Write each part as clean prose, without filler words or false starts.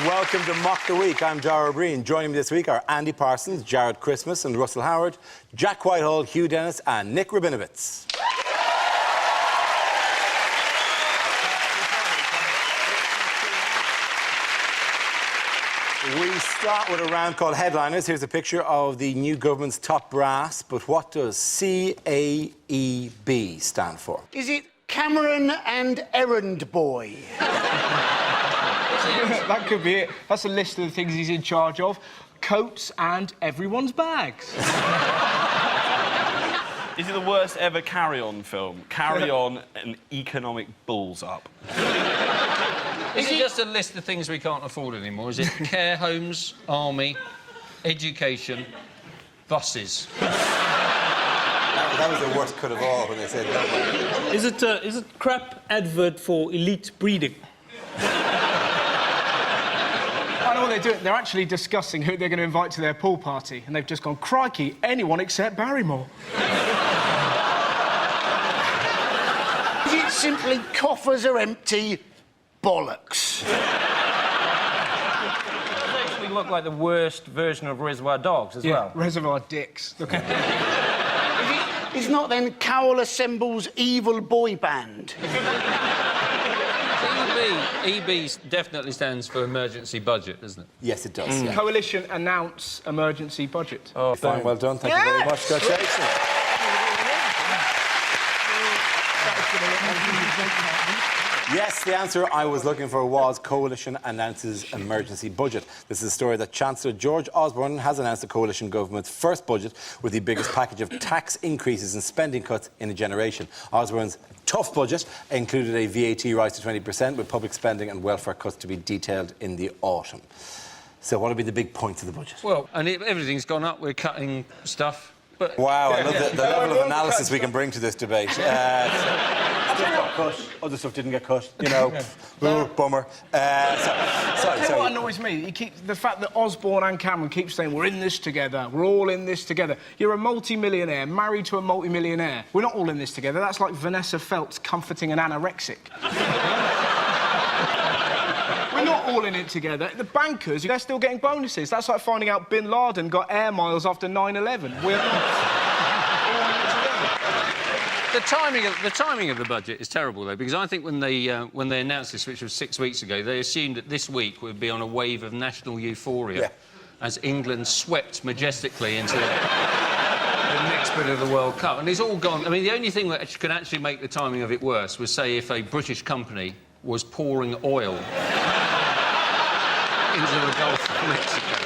welcome to Mock the Week. I'm Dara. Joining me this week are Andy Parsons, Jared Christmas and Russell Howard, Jack Whitehall, Hugh Dennis and Nick Rabinowitz. We start with a round called Headliners. Here's a picture of the new government's top brass, but what does CAEB stand for? Is it Cameron and Errand Boy? That could be it. That's a list of the things he's in charge of. Coats and everyone's bags. Is it the worst ever Carry-On film? Carry On and Economic Balls Up. Is it just a list of things we can't afford anymore? Is it care homes, army, education, buses? That was the worst cut of all when they said that. Is it crap advert for elite breeding? I know what they're doing. They're actually discussing who they're going to invite to their pool party, and they've just gone, crikey, anyone except Barrymore. Is it simply coffers are empty, bollocks? We look like the worst version of Reservoir Dogs as well. Reservoir Dicks. Look at It's not then Cowell assembles evil boy band. EB definitely stands for emergency budget, doesn't it? Yes, it does. Yeah. Coalition announce emergency budget. Oh, fine. Well done. Thank you very much. Congratulations. Yes, the answer I was looking for was Coalition announces emergency budget. This is a story that Chancellor George Osborne has announced the coalition government's first budget with the biggest package of tax increases and spending cuts in a generation. Osborne's tough budget included a VAT rise to 20% with public spending and welfare cuts to be detailed in the autumn. So what will be the big points of the budget? Well, and everything's gone up. We're cutting stuff. But wow, I love the level of analysis we can bring to this debate. Stuff got cut, other stuff didn't get cut, you know. Ooh, bummer. Sorry. What annoys me, the fact that Osborne and Cameron keep saying, we're in this together, we're all in this together. You're a multi-millionaire, married to a multi-millionaire. We're not all in this together. That's like Vanessa Feltz comforting an anorexic. We're not all in it together. The bankers, they're still getting bonuses. That's like finding out Bin Laden got air miles after 9/11. We're not all in it together. the timing of the budget is terrible, though, because I think when they announced this, which was 6 weeks ago, they assumed that this week would be on a wave of national euphoria as England swept majestically into the next bit of the World Cup. And it's all gone. I mean, the only thing that could actually make the timing of it worse was, say, if a British company was pouring oil into the Gulf of Mexico.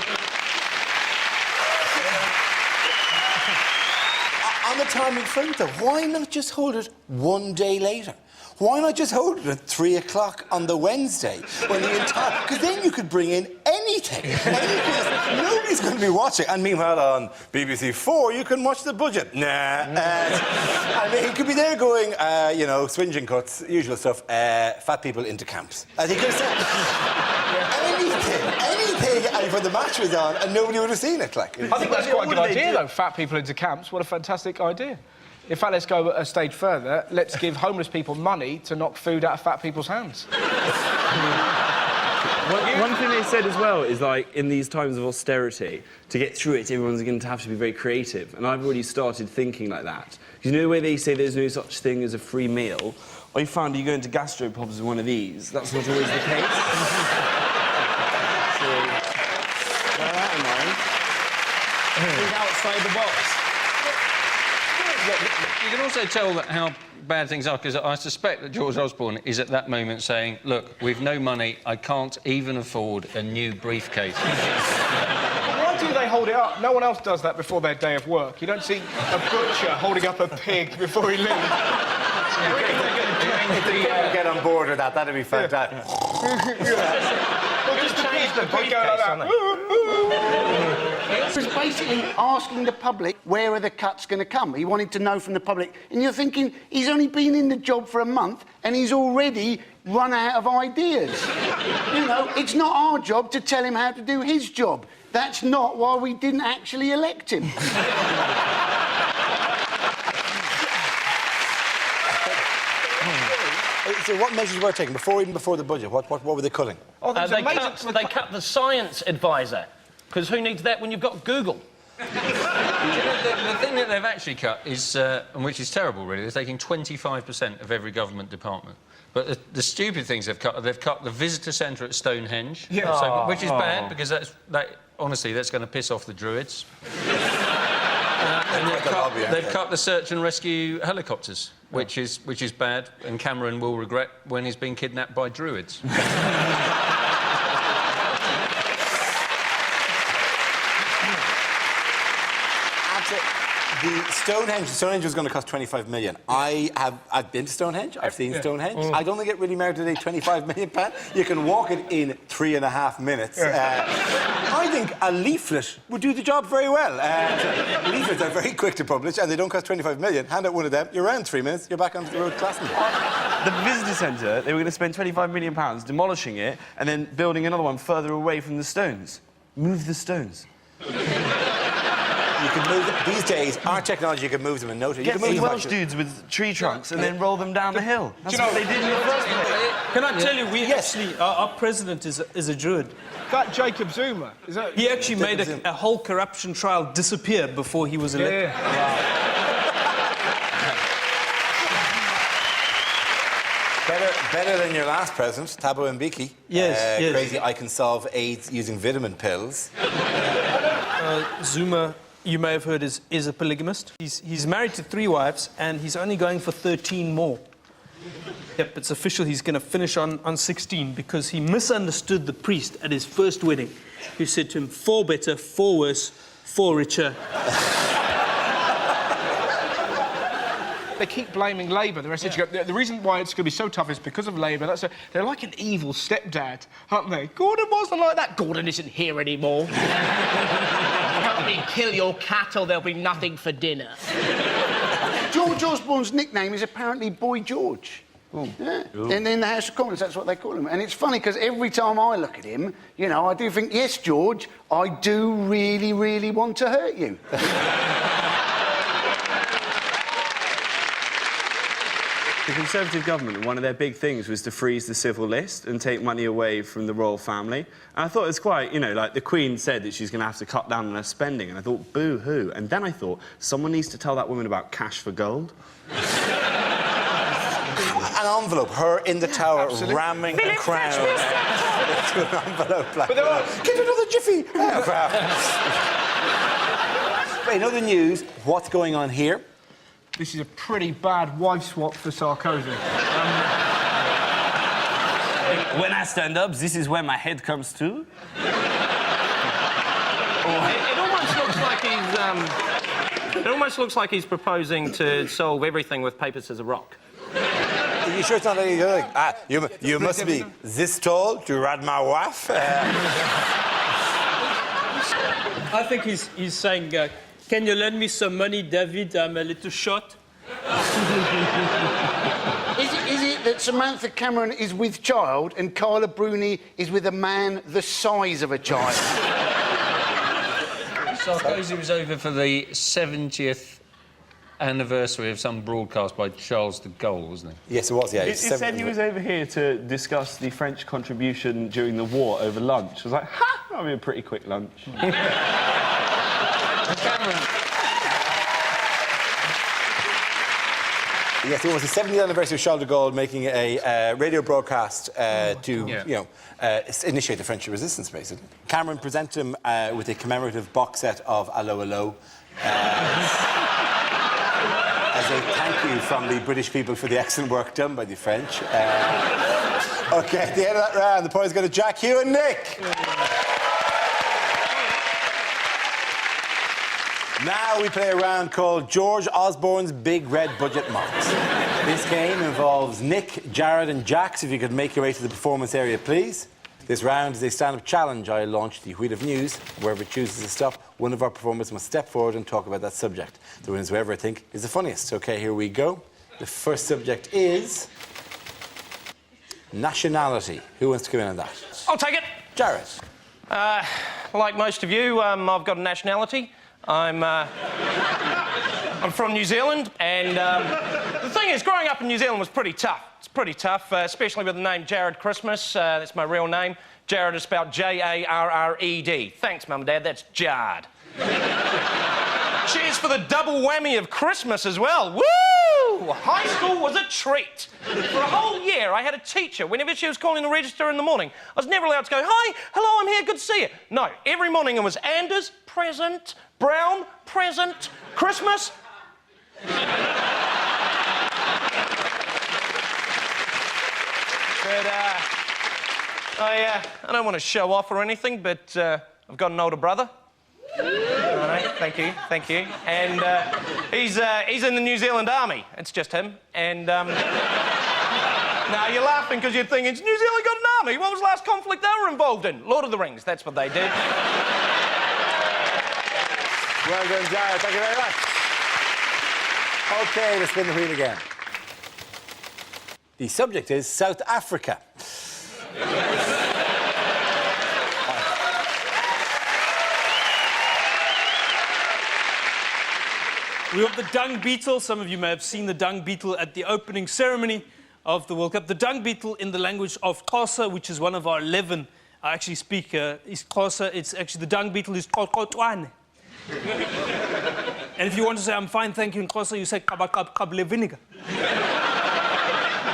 On the timing front, though, why not just hold it one day later? Why not just hold it at 3 o'clock on the Wednesday when the entire... Because then you could bring in anything. Nobody's going to be watching. And meanwhile, on BBC 4, you can watch the budget. Nah. I mean, he could be there going, you know, swinging cuts, usual stuff, fat people into camps. As he could have said. Anything, and before the match was on, and nobody would have seen it, like. I think that's quite a good idea, though, fat people into camps. What a fantastic idea. In fact, let's go a stage further. Let's give homeless people money to knock food out of fat people's hands. One thing they said as well is, like, in these times of austerity, to get through it, everyone's going to have to be very creative. And I've already started thinking like that. You know the way they say there's no such thing as a free meal? I found you go into gastropubs with one of these. That's not always the case. So, bear that in mind. Think outside the box. You can also tell that how bad things are, because I suspect that George Osborne is at that moment saying, look, we've no money, I can't even afford a new briefcase. Why do they hold it up? No one else does that before their day of work. You don't see a butcher holding up a pig before he leaves. Get on board with that, that'd be fantastic. Well, just the pig go like that. He was basically asking the public, where are the cuts going to come? He wanted to know from the public. And you're thinking, he's only been in the job for a month and he's already run out of ideas. You know, it's not our job to tell him how to do his job. That's not why we didn't actually elect him. So what measures were taken even before the budget? What were they cutting? Oh, there's They amazing... cut the science advisor, because who needs that when you've got Google? The thing that they've actually cut is, and which is terrible, really, they're taking 25% of every government department. But the stupid things they've cut the visitor centre at Stonehenge, which is bad because honestly, that's going to piss off the Druids. And they've cut the search and rescue helicopters, which is bad, and Cameron will regret when he's been kidnapped by Druids. The Stonehenge was going to cost 25 million. I've been to Stonehenge. I've seen Stonehenge. I don't think it really merited a 25 million pound. You can walk it in 3.5 minutes. I think a leaflet would do the job very well. Leaflets are very quick to publish, and they don't cost 25 million. Hand out one of them, you're around 3 minutes, you're back onto the road classing. The visitor centre, they were going to spend 25 million pounds demolishing it and then building another one further away from the stones. Move the stones. You can move them. These days, our technology, you can move them in no time. Get some Welsh dudes with tree trunks and then roll them down the hill. That's what they did in the first place. Can I tell you, our president is a Druid. That Jacob Zuma, is that... He actually made a whole corruption trial disappear before he was elected. Better than your last president, Thabo Mbeki. Yes. Crazy, I can solve AIDS using vitamin pills. Zuma, you may have heard, is a polygamist. He's married to 3 wives, and he's only going for 13 more. Yep, it's official. He's going to finish on 16 because he misunderstood the priest at his first wedding, who said to him, 4 better, 4 worse, 4 richer. They keep blaming Labour. The reason why it's going to be so tough is because of Labour. They're like an evil stepdad, aren't they? Gordon wasn't like that. Gordon isn't here anymore. Help me kill your cattle, there'll be nothing for dinner. George Osborne's nickname is apparently Boy George. Yeah. And in the House of Commons, that's what they call him. And it's funny because every time I look at him, you know, I do think, yes, George, I do really, really want to hurt you. The Conservative government, one of their big things was to freeze the civil list and take money away from the royal family. And I thought it was quite, you know, like the Queen said that she's going to have to cut down on her spending, and I thought, boo-hoo. And then I thought, someone needs to tell that woman about cash for gold. An envelope, her in the tower, ramming a crown into an envelope. Like, get another jiffy! Crown. But in other news, what's going on here? This is a pretty bad wife swap for Sarkozy. When I stand up, this is where my head comes to. It almost looks like he's proposing to solve everything with paper, scissors, rock. Are you sure it's not any other? You must be this tall to ride my wife? I think he's saying, can you lend me some money, David? I'm a little short. Is it that Samantha Cameron is with child and Carla Bruni is with a man the size of a child? Sarkozy was over for the 70th anniversary of some broadcast by Charles de Gaulle, wasn't he? Yes, it was, yeah. It said he was over here to discuss the French contribution during the war over lunch. I was like, ha! That'll be a pretty quick lunch. Yes, it was the 70th anniversary of Charles de Gaulle making a radio broadcast to initiate the French resistance, basically. Cameron presented him with a commemorative box set of Allo Allo as a thank you from the British people for the excellent work done by the French. OK, at the end of that round, the points go to Jack, Hugh and Nick. Now we play a round called George Osborne's Big Red Budget Mocks. This game involves Nick, Jared and Jack, so if you could make your way to the performance area, please. This round is a stand-up challenge. I launch the wheel of news. Wherever it chooses to stop, one of our performers must step forward and talk about that subject. The winner is whoever I think is the funniest. OK, here we go. The first subject is nationality. Who wants to come in on that? I'll take it. Jared. Like most of you, I've got a nationality. I'm from New Zealand, and the the thing is, growing up in New Zealand was pretty tough. It's pretty tough, especially with the name Jared Christmas. That's my real name. Jared is spelled J-A-R-R-E-D. Thanks, Mum and Dad, that's Jard. Cheers for the double whammy of Christmas as well. Woo! High school was a treat. For a whole year, I had a teacher. Whenever she was calling the register in the morning, I was never allowed to go, "Hi, hello, I'm here, good to see you." No, every morning it was Anders, present, Brown, present, Christmas. But, I don't want to show off or anything, but I've got an older brother. Thank you. And he's in the New Zealand Army. It's just him. And now you're laughing because you're thinking, New Zealand got an army. What was the last conflict they were involved in? Lord of the Rings. That's what they did. Well done, Dara. Thank you very much. OK, let's spin the wheel again. The subject is South Africa. We have the dung beetle. Some of you may have seen the dung beetle at the opening ceremony of the World Cup. The dung beetle in the language of Xhosa, which is one of our 11 I actually speak, is Xhosa. It's actually the dung beetle is Xhoxhoxwane. And if you want to say, "I'm fine, thank you," in Xhosa, you say, "Kabakab vinegar."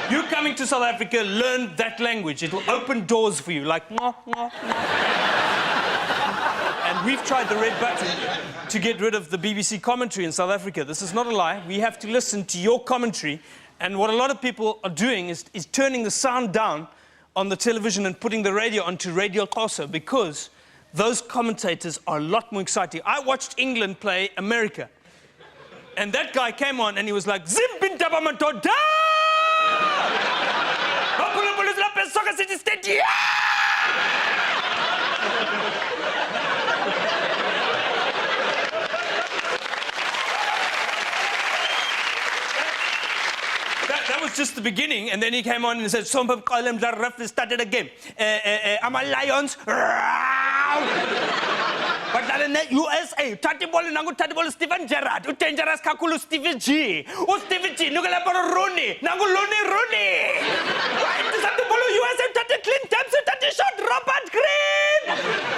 You coming to South Africa, learn that language. It'll open doors for you, like, "Mwah, mwah, mwah." And we've tried the red button to get rid of the BBC commentary in South Africa. This is not a lie. We have to listen to your commentary. And what a lot of people are doing is turning the sound down on the television and putting the radio onto Radio Xhosa, because those commentators are a lot more exciting. I watched England play America. And that guy came on and he was like, "Zimbintaba Matoda! Soccer City Stadium!" That was just the beginning, and then he came on and said, "Some people call him the ref started again. I'm a Lions. But in the USA, Tatibol Steven Gerrard, dangerous Kakulu Stevie G. Oh, Stevie G, look at Rooney. Nangu Rooney. Tatibol USA, Tati Clint Dempsey, Tati shot Robert Green.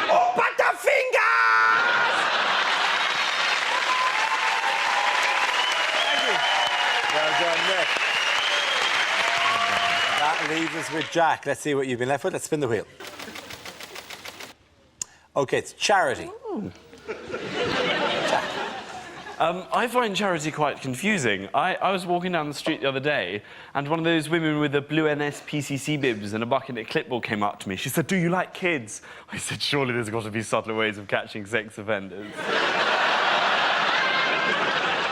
Oh, Butterfingers. Thank you. Well done, Nick. That leaves us with Jack. Let's see what you've been left with. Let's spin the wheel. OK, it's charity. I find charity quite confusing. I was walking down the street the other day, and one of those women with the blue NSPCC bibs and a bucket and clipboard came up to me. She said, "Do you like kids?" I said, "Surely there's got to be subtler ways of catching sex offenders."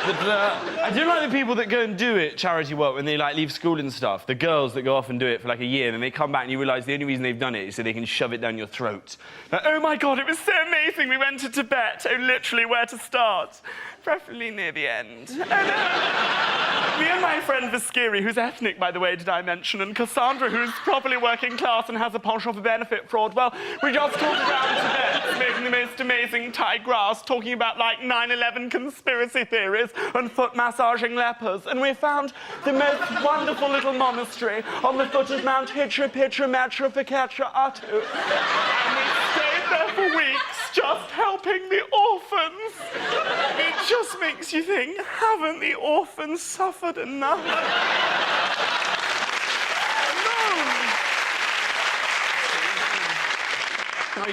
But, I do like the people that go and do it, charity work, when they leave school and stuff. The girls that go off and do it for a year, and then they come back and you realise the only reason they've done it is so they can shove it down your throat. Like, "Oh my God, it was so amazing. We went to Tibet. Oh, literally, where to start? Preferably near the end." Oh, no. Me and my friend Viskiri, who's ethnic, by the way, did I mention, and Cassandra, who's properly working class and has a penchant for benefit fraud, well, we just talked around Tibet, smoking the most amazing Thai grass, talking about, 9/11 conspiracy theories and foot massaging lepers, and we found the most wonderful little monastery on the foot of Mount Hitra Pitra Matra Fikatra Atu. And we stayed there for weeks, just helping the orphans. It just makes you think, haven't the orphans suffered enough?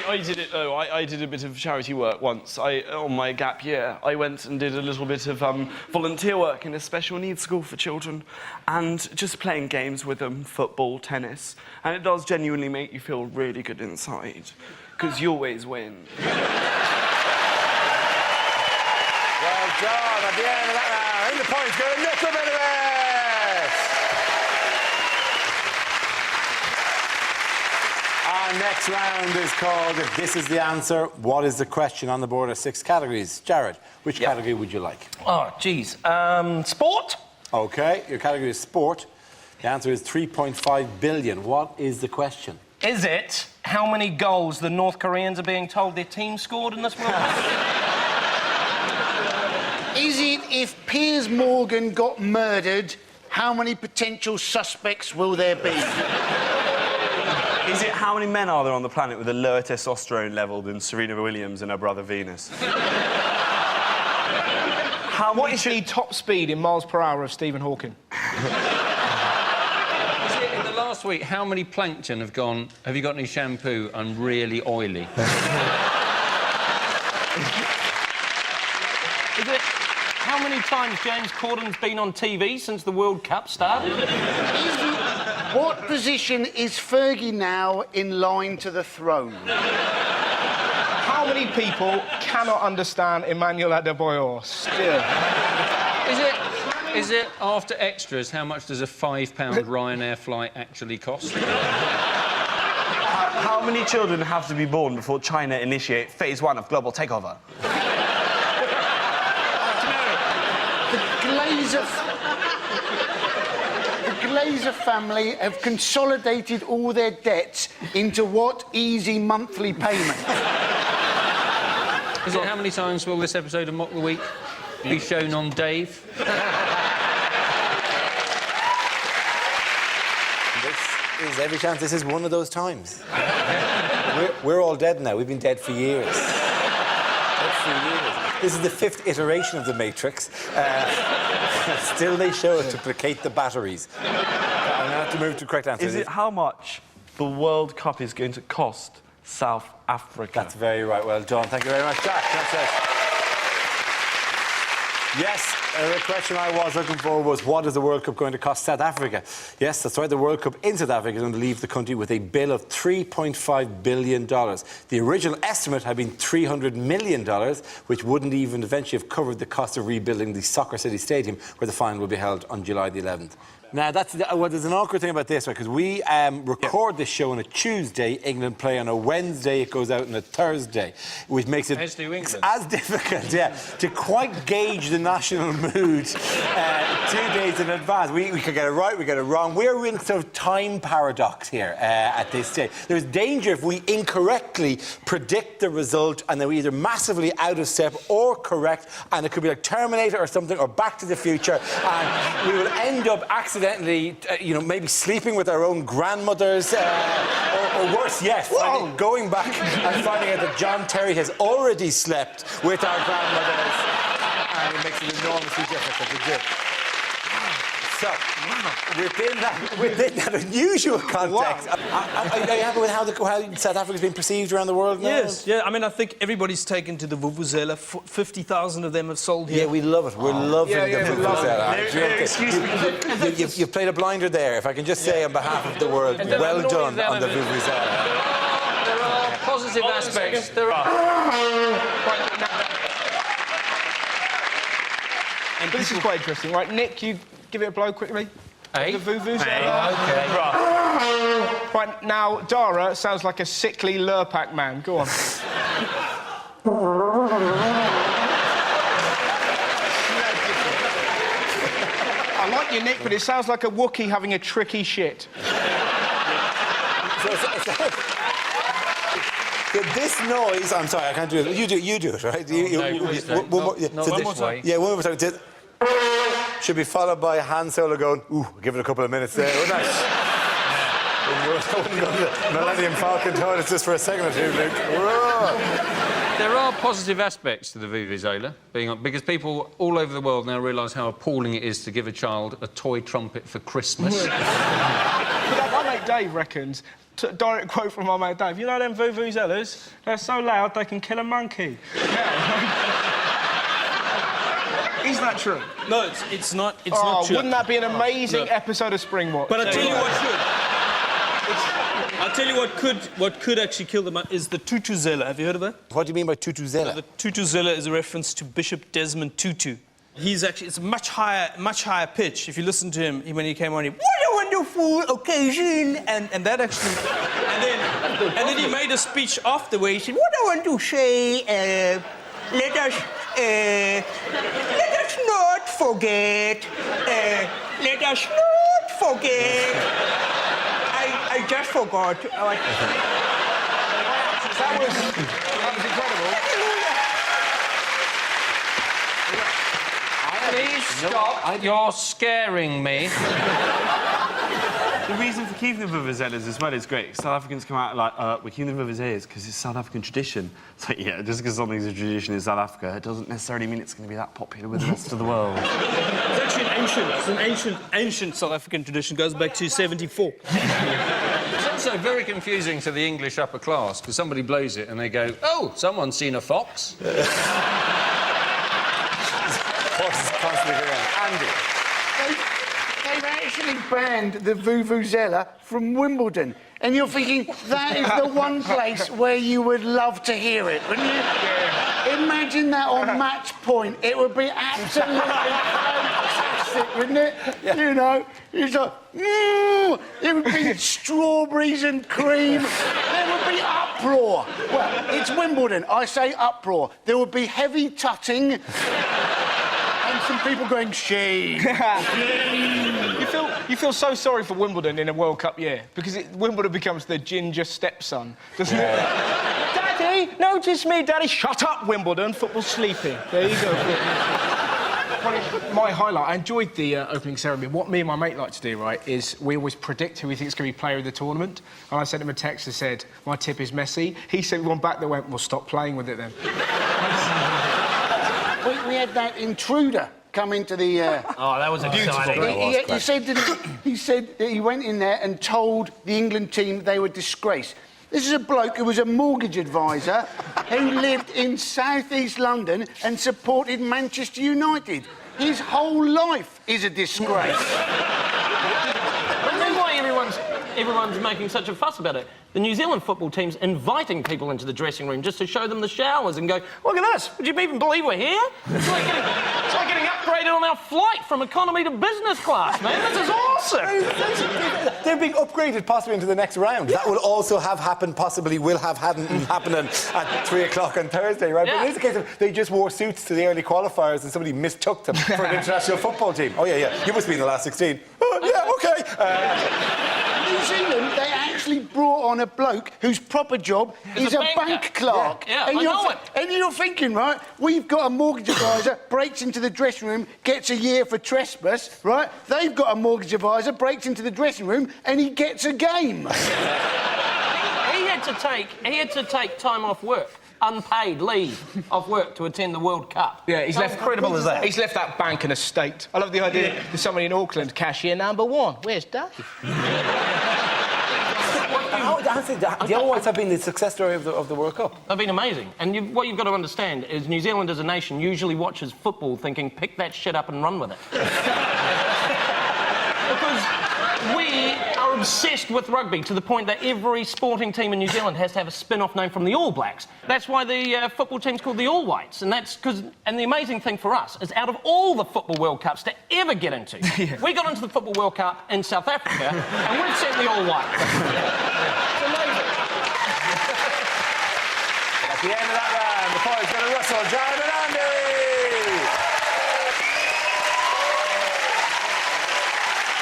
I did it, though. I did a bit of charity work once. On my gap year, I went and did a little bit of volunteer work in a special needs school for children, and just playing games with them, football, tennis, and it does genuinely make you feel really good inside, because you always win. Well done. At the end of that round, the points go to Nick Rabinowitz. Our next round is called If This Is the Answer, What is the Question? On the board are 6 categories. Jared, which category would you like? Oh, geez. Sport? OK, your category is sport. The answer is 3.5 billion. What is the question? Is it how many goals the North Koreans are being told their team scored in this World Cup? Is it if Piers Morgan got murdered, how many potential suspects will there be? Is it how many men are there on the planet with a lower testosterone level than Serena Williams and her brother Venus? What is the top speed in miles per hour of Stephen Hawking? In the last week, how many plankton have gone, have you got any shampoo? I'm really oily. Is it how many times James Corden's been on TV since the World Cup started? What position is Fergie now in line to the throne? How many people cannot understand Emmanuel Adebayor still? Is it after extras, how much does a £5 Ryanair flight actually cost? How many children have to be born before China initiate phase 1 of global takeover? The Glazer family have consolidated all their debts into what easy monthly payment? Is it how many times will this episode of Mock the Week be shown on Dave? Every chance this is one of those times. we're all dead now. We've been dead for years. This is the 5th iteration of The Matrix. Still they show it to placate the batteries. I'm going to have to move to the correct answer. Is it how much the World Cup is going to cost South Africa? That's very right. Well done. Thank you very much, Jack. That's it. Yes, the question I was looking for was, what is the World Cup going to cost South Africa? Yes, that's right, the World Cup in South Africa is going to leave the country with a bill of $3.5 billion. The original estimate had been $300 million, which wouldn't even eventually have covered the cost of rebuilding the Soccer City Stadium, where the final will be held on July the 11th. Now, there's an awkward thing about this, right, because we record this show on a Tuesday, England play on a Wednesday, it goes out on a Thursday, which makes it as difficult, to quite gauge the national mood 2 days in advance. We could get it right, we get it wrong. We're in sort of time paradox here at this stage. There's danger if we incorrectly predict the result and then we're either massively out of step or correct, and it could be like Terminator or something, or Back to the Future, and we will end up accidentally, maybe sleeping with our own grandmothers, or worse yet, going back and finding out that John Terry has already slept with our grandmothers, and it makes it enormously difficult to do. So, within that unusual context, are you happy with how South Africa's been perceived around the world now? Yes, yeah. I mean, I think everybody's taken to the Vuvuzela. 50,000 of them have sold here. Yeah, we love it. We're loving the Vuvuzela. Excuse me. You've played a blinder there, if I can just say on behalf of the world, well done on the Vuvuzela. There are positive aspects. There are. And this is quite interesting, right? Nick, you give it a blow quickly. Hey? The Vuvuzela. Okay. Right, now, Dara sounds like a sickly Lurpak man. Go on. I like you, Nick, but it sounds like a Wookiee having a tricky shit. This noise, I'm sorry, I can't do it. You do it, right? One more time. Yeah, one more time. Should be followed by a hand solo going, ooh, give it a couple of minutes there, wouldn't I? Wouldn't go to the Millennium Falcon toilets just for a second or two, Luke. There are positive aspects to the Vuvuzela, because people all over the world now realise how appalling it is to give a child a toy trumpet for Christmas. My mate Dave reckons, direct quote from my mate Dave, you know them Vuvuzelas? They're so loud they can kill a monkey. Is that true? No, it's not. It's not true. Wouldn't that be an amazing episode of Springwatch? But I'll tell you what should. I'll tell you what could actually kill them is the Tutuzela. Have you heard of that? What do you mean by Tutuzela? The Tutuzela is a reference to Bishop Desmond Tutu. He's actually, it's a much higher pitch. If you listen to him, when he came on, what a wonderful occasion, and that actually, and then he made a speech afterwards. He said, what I want to say, let us not forget. Let us not forget. I just forgot. That was incredible. Please stop. You're scaring me. The reason for keeping the vuvuzelas as well is great. South Africans come out like, we're keeping the vuvuzelas because it's South African tradition. It's like, yeah, just because something's a tradition in South Africa, it doesn't necessarily mean it's going to be that popular with the rest of the world. It's actually an ancient South African tradition. Goes back to 74. It's also very confusing to the English upper class because somebody blows it and they go, "Oh, someone's seen a fox." Horses constantly around. Andy. They've actually banned the vuvuzela from Wimbledon. And you're thinking, that is the one place where you would love to hear it, wouldn't you? Yeah. Imagine that on match point. It would be absolutely fantastic, wouldn't it? Yeah. You know, it's like, it would be strawberries and cream. There would be uproar. Well, it's Wimbledon. I say uproar. There would be heavy tutting. And some people going, shame. You feel so sorry for Wimbledon in a World Cup year because Wimbledon becomes the ginger stepson, doesn't it? Daddy, notice me, Daddy. Shut up, Wimbledon. Football's sleeping. There you go. My highlight, I enjoyed the opening ceremony. What me and my mate like to do, right, is we always predict who we think is going to be player of the tournament. And I sent him a text that said, my tip is Messi. He sent one back that went, well, stop playing with it then. We had that intruder come into the... Oh, that was exciting. He said that he went in there and told the England team they were disgraced. This is a bloke who was a mortgage advisor who lived in South East London and supported Manchester United. His whole life is a disgrace. I know why everyone's making such a fuss about it. The New Zealand football team's inviting people into the dressing room just to show them the showers and go, look at this, would you even believe we're here? It's like getting upgraded on our flight from economy to business class, man. This is awesome. They're being upgraded possibly into the next round. Yeah. That will also have happened, possibly will have happened at 3 o'clock on Thursday, right? Yeah. But it is a case of they just wore suits to the early qualifiers and somebody mistook them for an international football team. Oh, yeah. You must be in the last 16. Oh, yeah, OK. New Zealand, they actually brought on a bloke whose proper job is a bank clerk. Yeah, I know it. And you're thinking, right, we've got a mortgage advisor, breaks into the dressing room, gets a year for trespass, right? They've got a mortgage advisor, breaks into the dressing room, and he gets a game. He had to take time off work. Unpaid leave off work to attend the World Cup. Yeah, he's left... incredible is that? He's left that bank in a state. I love the idea there's somebody in Auckland, cashier number 1. Where's Dave? The All Whites have been the success story of the World Cup. They've been amazing. And what you've got to understand is New Zealand as a nation usually watches football thinking, pick that shit up and run with it. Because we are obsessed with rugby to the point that every sporting team in New Zealand has to have a spin-off name from the All Blacks. That's why the football team's called the All Whites. And that's because... And the amazing thing for us is out of all the Football World Cups to ever get into, we got into the Football World Cup in South Africa and we've sent the All Whites. It's amazing. At the end of that round, the points go to Russell, John and Andy!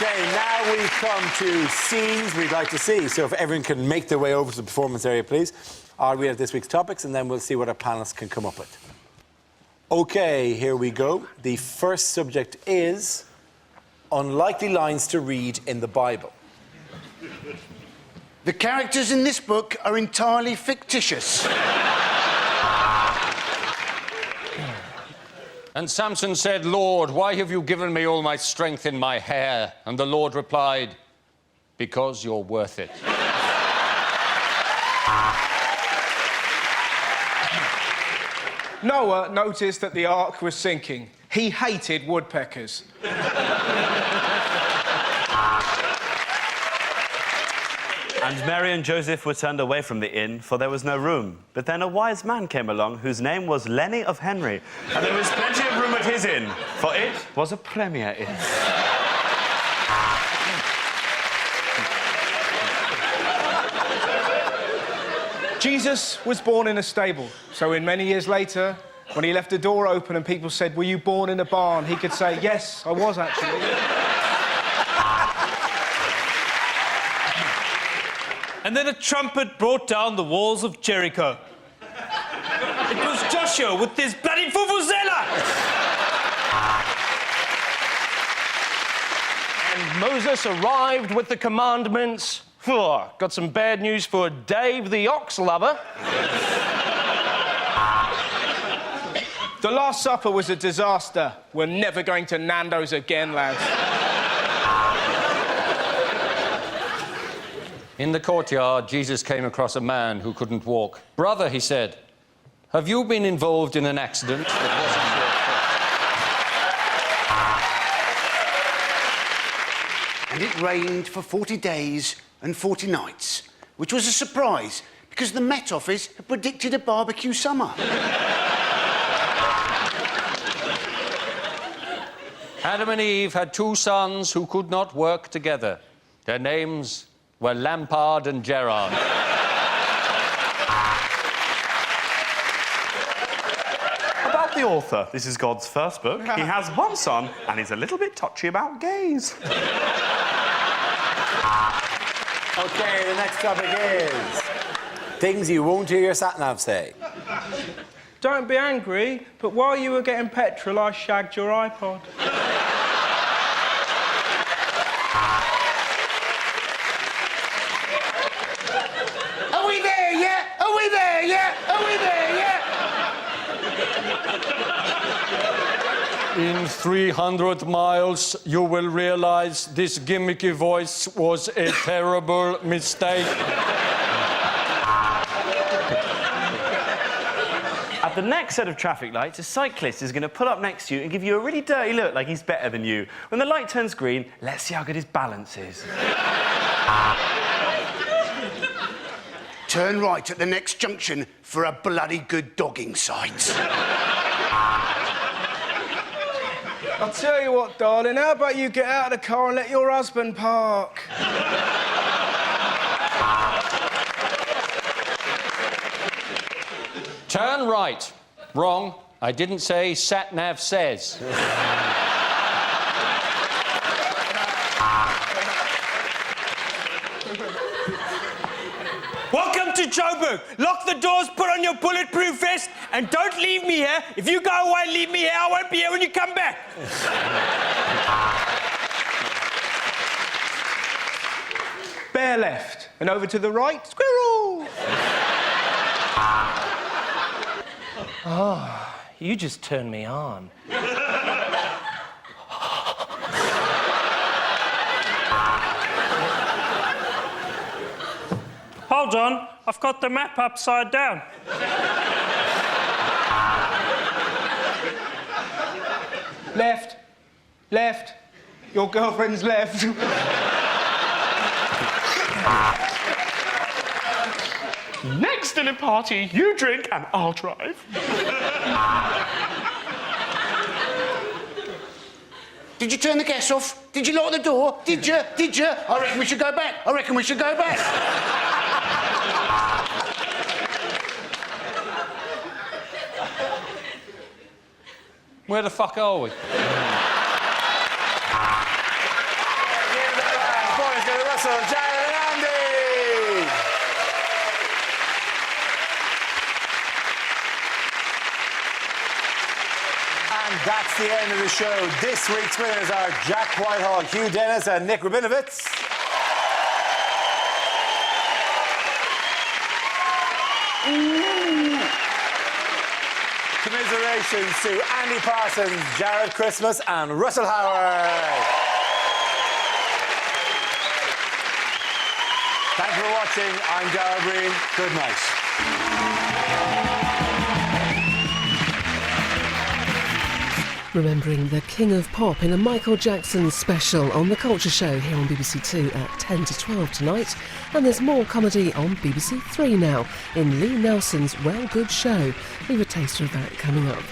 Okay, now we come to scenes we'd like to see. So if everyone can make their way over to the performance area, please. I'll read out this week's topics and then we'll see what our panellists can come up with. OK, here we go. The first subject is unlikely lines to read in the Bible. The characters in this book are entirely fictitious. And Samson said, Lord, why have you given me all my strength in my hair? And the Lord replied, because you're worth it. Noah noticed that the ark was sinking. He hated woodpeckers. And Mary and Joseph were turned away from the inn, for there was no room. But then a wise man came along, whose name was Lenny of Henry. And there was plenty of room at his inn, for it was a premier inn. Jesus was born in a stable, so in many years later, when he left the door open and people said, were you born in a barn? He could say, yes, I was actually. And then a trumpet brought down the walls of Jericho. It was Joshua with his bloody vuvuzela! Moses arrived with the commandments. Got some bad news for Dave the ox lover. The Last Supper was a disaster. We're never going to Nando's again, lads. In the courtyard, Jesus came across a man who couldn't walk. "Brother," he said, "have you been involved in an accident that wasn't your fault?" And it rained for 40 days and 40 nights, which was a surprise because the Met Office had predicted a barbecue summer. Adam and Eve had two sons who could not work together. Their names were Lampard and Gerrard. About the author, this is God's first book. He has one son, and he's a little bit touchy about gays. OK, the next topic is things you won't hear your sat-nav say. Don't be angry, but while you were getting petrol, I shagged your iPod. Are we there yet? Are we there yet? Are we there yet? In 300 miles, you will realize this gimmicky voice was a terrible mistake. At the next set of traffic lights, a cyclist is going to pull up next to you and give you a really dirty look like he's better than you. When the light turns green, let's see how good his balance is. Turn right at the next junction for a bloody good dogging site. I'll tell you what, darling, how about you get out of the car and let your husband park? Turn right. Wrong. I didn't say sat-nav says. Welcome to Joburg. Lock the doors, put on your bulletproof vest, and don't leave me here. If you go away and leave me here, I won't be here when you come back. Bear left, and over to the right, squirrel! Oh, you just turned me on. Hold on, I've got the map upside down. Left. Left. Your girlfriend's left. Next dinner party, you drink and I'll drive. Did you turn the gas off? Did you lock the door? Did you? Did you? I reckon we should go back. I reckon we should go back. Where the fuck are we? Points to Russell, Jared and Andy! And that's the end of the show. This week's winners are Jack Whitehall, Hugh Dennis and Nick Rabinowitz. Commiserations to Andy Parsons, Jared Christmas and Russell Howard. Thanks for watching. I'm Dara Breen. Good night. Remembering the King of Pop in a Michael Jackson special on The Culture Show here on BBC Two at 10 to 12 tonight. And there's more comedy on BBC Three now in Lee Nelson's Well Good Show. We've a taster of that coming up.